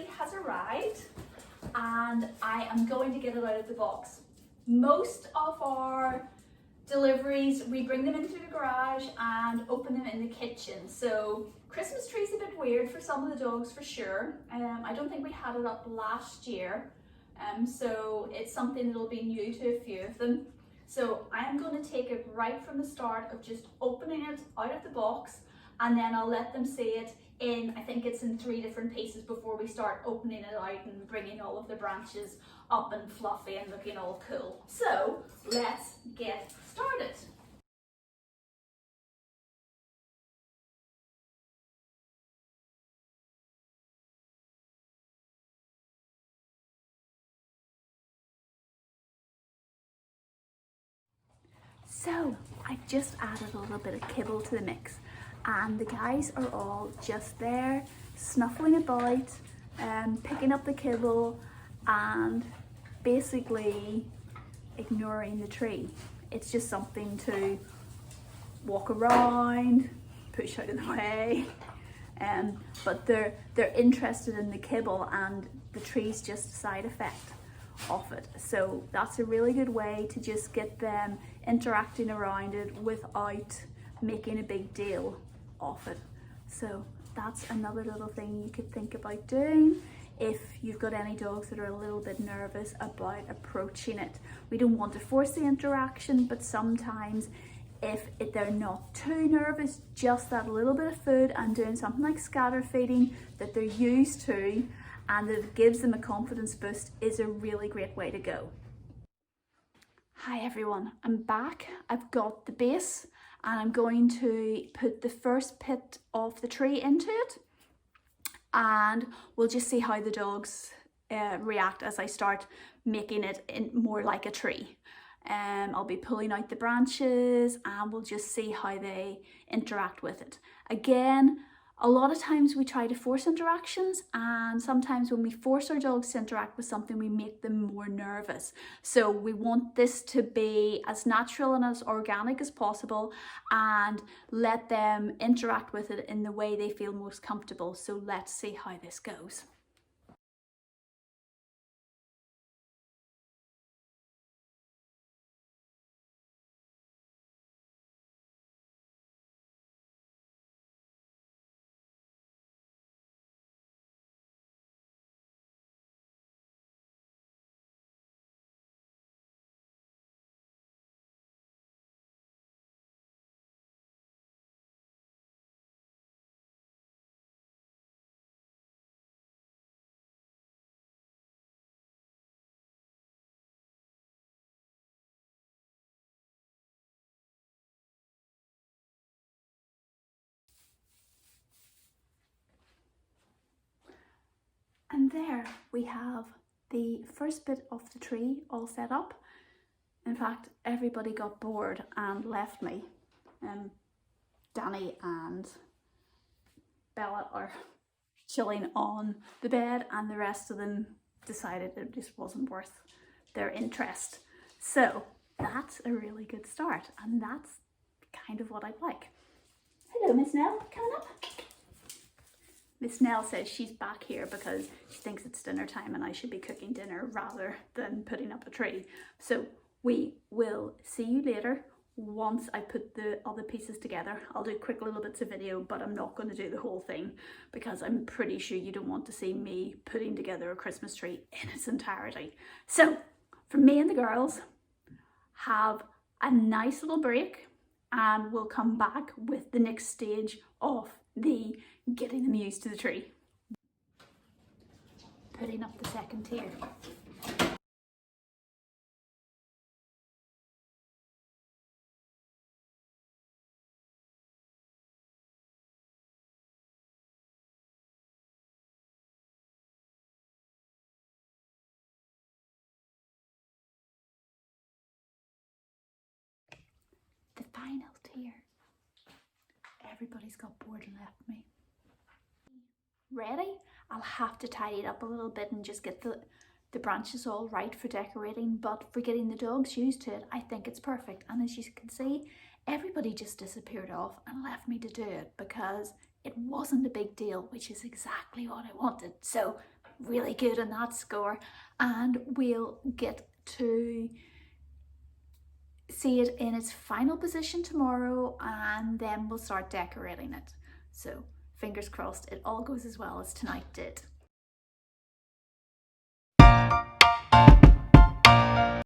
tree has arrived and I am going to get it out of the box. Most of our deliveries, we bring them into the garage and open them in the kitchen. So Christmas tree's a bit weird for some of the dogs for sure. I don't think we had it up last year. So it's something that'll be new to a few of them. So I am going to take it right from the start of just opening it out of the box, and then I'll let them see it in, I think it's in 3 different pieces before we start opening it out and bringing all of the branches up and fluffy and looking all cool. So let's get started. So I've just added a little bit of kibble to the mix, and the guys are all just there snuffling about and picking up the kibble and basically ignoring the tree. It's just something to walk around, push out of the way, but they're interested in the kibble, and the tree's just a side effect of it. So that's a really good way to just get them interacting around it without making a big deal of it. So that's another little thing you could think about doing if you've got any dogs that are a little bit nervous about approaching it. We don't want to force the interaction, but sometimes if they're not too nervous, just that little bit of food and doing something like scatter feeding that they're used to and that it gives them a confidence boost is a really great way to go. Hi everyone, I'm back. I've got the base and I'm going to put the first pit of the tree into it, and we'll just see how the dogs react as I start making it more like a tree. I'll be pulling out the branches and we'll just see how they interact with it. Again, a lot of times we try to force interactions, and sometimes when we force our dogs to interact with something, we make them more nervous. So we want this to be as natural and as organic as possible and let them interact with it in the way they feel most comfortable. So let's see how this goes. And there we have the first bit of the tree all set up. In fact, everybody got bored and left me. Danny and Bella are chilling on the bed, and the rest of them decided it just wasn't worth their interest. So that's a really good start, and that's kind of what I'd like. Hello, Miss Nell, coming up. Miss Nell says she's back here because she thinks it's dinner time and I should be cooking dinner rather than putting up a tree. So we will see you later once I put the other pieces together. I'll do quick little bits of video, but I'm not going to do the whole thing because I'm pretty sure you don't want to see me putting together a Christmas tree in its entirety. So for me and the girls, have a nice little break and we'll come back with the next stage of the getting them used to the tree. Putting up the second tier. The final tier. Everybody's got bored and left me. Ready? I'll have to tidy it up a little bit and just get the branches all right for decorating, but for getting the dogs used to it, I think it's perfect. And as you can see, everybody just disappeared off and left me to do it because it wasn't a big deal, which is exactly what I wanted. So really good on that score, and we'll get to see it in its final position tomorrow, and then we'll start decorating it. So fingers crossed it all goes as well as tonight did.